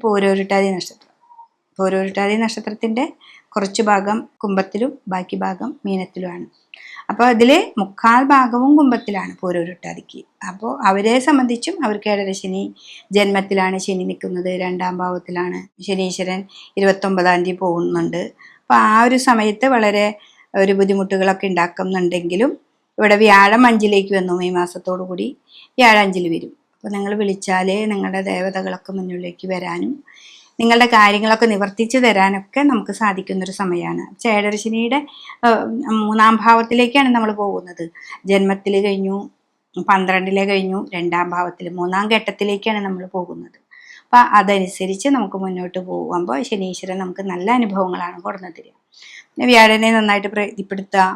പൂരോരുട്ടാതി നക്ഷത്രം. പൂരോരുട്ടാതി നക്ഷത്രത്തിൻ്റെ കുറച്ച് ഭാഗം കുംഭത്തിലും ബാക്കി ഭാഗം മീനത്തിലുമാണ്. അപ്പോൾ അതിൽ 3/4 ഭാഗവും കുംഭത്തിലാണ് പൂരോരുട്ടാതിക്ക്. അപ്പോൾ അവരെ സംബന്ധിച്ചും അവർക്ക് 7 ശനി ജന്മത്തിലാണ് ശനി നിൽക്കുന്നത്, 2ാം ഭാവത്തിലാണ്. ശനീശ്വരൻ 29-ാം തീയതി പോകുന്നുണ്ട്. അപ്പോൾ ആ ഒരു സമയത്ത് വളരെ ഒരു ബുദ്ധിമുട്ടുകളൊക്കെ ഉണ്ടാക്കുന്നുണ്ടെങ്കിലും ഇവിടെ വ്യാഴം 5ലേക്ക് വന്നു. മെയ് മാസത്തോടു കൂടി വ്യാഴം 5-ൽ വരും. അപ്പോൾ നിങ്ങൾ വിളിച്ചാൽ നിങ്ങളുടെ ദേവതകളൊക്കെ മുന്നിലേക്ക് വരാനും നിങ്ങളുടെ കാര്യങ്ങളൊക്കെ നിവർത്തിച്ചു തരാനൊക്കെ നമുക്ക് സാധിക്കുന്നൊരു സമയമാണ്. ചേടരശനിയുടെ 3ാം ഭാവത്തിലേക്കാണ് നമ്മൾ പോകുന്നത്. ജന്മത്തിൽ കഴിഞ്ഞു, 12-ലെ കഴിഞ്ഞു, 2ാം ഭാവത്തിൽ 3ാം ഘട്ടത്തിലേക്കാണ് നമ്മൾ പോകുന്നത്. അപ്പം അതനുസരിച്ച് നമുക്ക് മുന്നോട്ട് പോകുമ്പോൾ ശനീശ്വരൻ നമുക്ക് നല്ല അനുഭവങ്ങളാണ് കൊടുന്നു തരിക. വ്യാഴനെ നന്നായിട്ട് പ്രയോജനപ്പെടുത്തുക.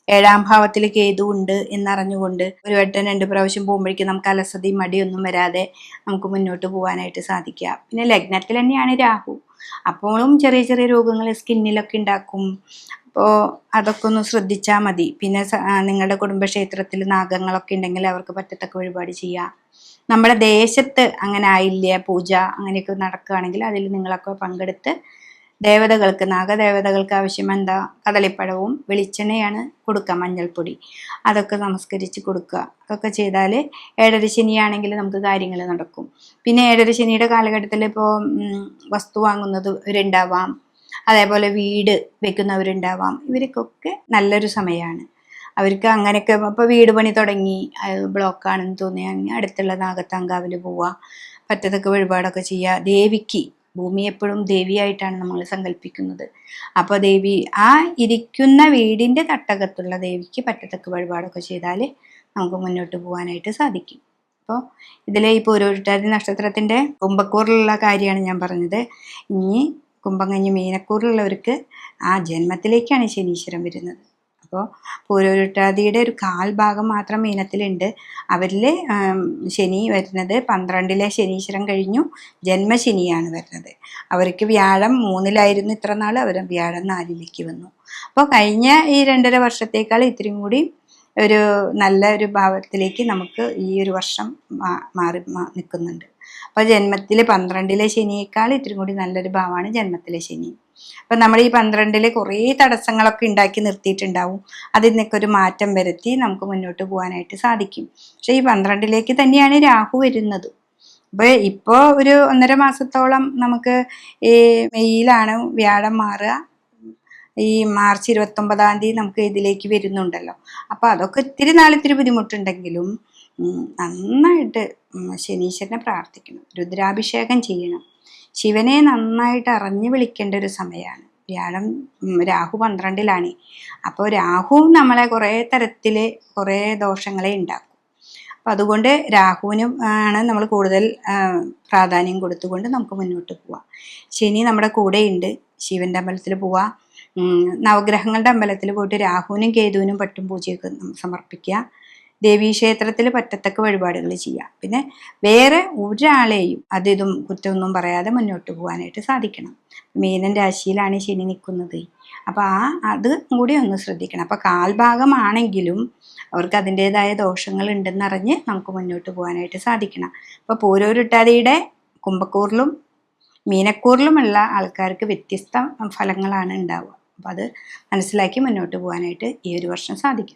7ാം ഭാവത്തിൽ കേതു ഉണ്ട് എന്നറിഞ്ഞുകൊണ്ട് ഒരു വട്ടം 2 പ്രാവശ്യം പോകുമ്പോഴേക്കും നമുക്ക് അലസതയും മടിയൊന്നും വരാതെ നമുക്ക് മുന്നോട്ട് പോകാനായിട്ട് സാധിക്കുക. പിന്നെ ലഗ്നത്തിൽ തന്നെയാണ് രാഹു. അപ്പോഴും ചെറിയ ചെറിയ രോഗങ്ങൾ സ്കിന്നിലൊക്കെ ഉണ്ടാക്കും. അപ്പോൾ അതൊക്കെ ഒന്ന് ശ്രദ്ധിച്ചാൽ മതി. പിന്നെ നിങ്ങളുടെ കുടുംബക്ഷേത്രത്തിൽ നാഗങ്ങളൊക്കെ ഉണ്ടെങ്കിൽ അവർക്ക് പറ്റത്തക്ക വഴിപാട് ചെയ്യുക. നമ്മുടെ ദേശത്ത് അങ്ങനെ ആയില്യ പൂജ അങ്ങനെയൊക്കെ നടക്കുകയാണെങ്കിൽ അതിൽ നിങ്ങളൊക്കെ പങ്കെടുത്ത് ദേവതകൾക്ക്, നാഗദേവതകൾക്ക് ആവശ്യം എന്താ? കദളിപ്പഴവും വെളിച്ചെണ്ണയാണ് കൊടുക്കുക, മഞ്ഞൾപ്പൊടി അതൊക്കെ നമസ്കരിച്ച് കൊടുക്കുക. അതൊക്കെ ചെയ്താൽ 7ര ശനിയാണെങ്കിൽ നമുക്ക് കാര്യങ്ങൾ നടക്കും. പിന്നെ 7ര ശനിയുടെ കാലഘട്ടത്തിൽ ഇപ്പോൾ വസ്തു വാങ്ങുന്നവരുണ്ടാവാം, അതേപോലെ വീട് വെക്കുന്നവരുണ്ടാവാം. ഇവർക്കൊക്കെ നല്ലൊരു സമയമാണ്. അവർക്ക് അങ്ങനെയൊക്കെ ഇപ്പോൾ വീട് പണി തുടങ്ങി ബ്ലോക്കാണെന്ന് തോന്നിയാൽ അടുത്തുള്ള നാഗത്താങ്കാവിൽ പോവുക, പറ്റത്തൊക്കെ വഴിപാടൊക്കെ ചെയ്യുക. ദേവിക്ക്, ഭൂമി എപ്പോഴും ദേവിയായിട്ടാണ് നമ്മൾ സങ്കല്പിക്കുന്നത്. അപ്പോൾ ദേവി ആ ഇരിക്കുന്ന വീടിൻ്റെ തട്ടകത്തുള്ള ദേവിക്ക് പറ്റത്തക്ക വഴിപാടൊക്കെ ചെയ്താൽ നമുക്ക് മുന്നോട്ട് പോകാനായിട്ട് സാധിക്കും. അപ്പോൾ ഇതിലെ ഈ പൂരോരുട്ടാതി നക്ഷത്രത്തിൻ്റെ കുംഭക്കൂറിലുള്ള കാര്യമാണ് ഞാൻ പറഞ്ഞത്. ഇനി കുംഭം കഴിഞ്ഞ് മീനക്കൂറിലുള്ളവർക്ക് ആ ജന്മത്തിലേക്കാണ് ശനീശ്വരൻ വരുന്നത്. അപ്പോൾ പൂരോരുട്ടാതിയുടെ ഒരു 1/4 ഭാഗം മാത്രം മീനത്തിലുണ്ട്. അവരിൽ ശനി വരുന്നത് 12-ലെ ശനീശ്വരൻ കഴിഞ്ഞു ജന്മശനിയാണ് വരുന്നത്. അവർക്ക് വ്യാഴം 3-ലായിരുന്നു ഇത്ര നാൾ, അവർ വ്യാഴം 4-ലേക്ക് വന്നു. അപ്പോൾ കഴിഞ്ഞ ഈ 2.5 വർഷത്തേക്കാൾ ഇത്രയും കൂടി ഒരു നല്ല ഒരു ഭാവത്തിലേക്ക് നമുക്ക് ഈ ഒരു വർഷം മാറി നിൽക്കുന്നുണ്ട്. അപ്പോൾ ജന്മത്തിൽ 12-ലെ ശനിയേക്കാൾ ഇത്രയും കൂടി നല്ലൊരു ഭാവമാണ് ജന്മത്തിലെ ശനി. അപ്പം നമ്മൾ ഈ 12-ൽ കുറേ തടസ്സങ്ങളൊക്കെ ഉണ്ടാക്കി നിർത്തിയിട്ടുണ്ടാവും. അതിൽ നിന്നൊക്കെ ഒരു മാറ്റം വരുത്തി നമുക്ക് മുന്നോട്ട് പോകാനായിട്ട് സാധിക്കും. പക്ഷെ ഈ 12-ലേക്ക് തന്നെയാണ് രാഹു വരുന്നത്. അപ്പോൾ ഇപ്പോൾ ഒരു 1.5 മാസത്തോളം നമുക്ക് ഈ മെയ്യിലാണ് വ്യാഴം മാറുക. ഈ മാർച്ച് 29-ാം തീയതി നമുക്ക് ഇതിലേക്ക് വരുന്നുണ്ടല്ലോ. അപ്പോൾ അതൊക്കെ ഇത്തിരി ബുദ്ധിമുട്ടുണ്ടെങ്കിലും നന്നായിട്ട് ശനീശ്വരനെ പ്രാർത്ഥിക്കണം, രുദ്രാഭിഷേകം ചെയ്യണം, ശിവനെ നന്നായിട്ട് അറിഞ്ഞു വിളിക്കേണ്ട ഒരു സമയമാണ്. രാഹു 12-ലാണ്. അപ്പോൾ രാഹു നമ്മളെ കുറേ തരത്തിൽ കുറേ ദോഷങ്ങളെ ഉണ്ടാക്കും. അപ്പം അതുകൊണ്ട് രാഹുവിന് ആണ് നമ്മൾ കൂടുതൽ പ്രാധാന്യം കൊടുത്തുകൊണ്ട് നമുക്ക് മുന്നോട്ട് പോവാം. ശനി നമ്മുടെ കൂടെയുണ്ട്. ശിവൻ്റെ അമ്പലത്തിൽ പോവാം, നവഗ്രഹങ്ങളുടെ അമ്പലത്തിൽ പോയിട്ട് രാഹുവിനും കേതുവിനും പട്ടും പൂജയൊക്കെ സമർപ്പിക്കുക. ദേവീക്ഷേത്രത്തിൽ പറ്റത്തക്ക വഴിപാടുകൾ ചെയ്യുക. പിന്നെ വേറെ ഒരാളെയും ഇതും കുറ്റമൊന്നും പറയാതെ മുന്നോട്ട് പോകാനായിട്ട് സാധിക്കണം. മീനൻ രാശിയിലാണ് ശനി നിൽക്കുന്നത്. അപ്പോൾ അത് കൂടി ഒന്ന് ശ്രദ്ധിക്കണം. അപ്പോൾ 1/4 ഭാഗമാണെങ്കിലും അവർക്ക് അതിൻ്റേതായ ദോഷങ്ങൾ ഉണ്ടെന്നറിഞ്ഞ് നമുക്ക് മുന്നോട്ട് പോകാനായിട്ട് സാധിക്കണം. അപ്പോൾ പൂരോരുട്ടാതിയുടെ കുംഭക്കൂറിലും മീനക്കൂറിലുമുള്ള ആൾക്കാർക്ക് വ്യത്യസ്ത ഫലങ്ങളാണ് ഉണ്ടാവുക. അപ്പോൾ അത് മനസ്സിലാക്കി മുന്നോട്ട് പോകാനായിട്ട് ഈ ഒരു വർഷം സാധിക്കണം.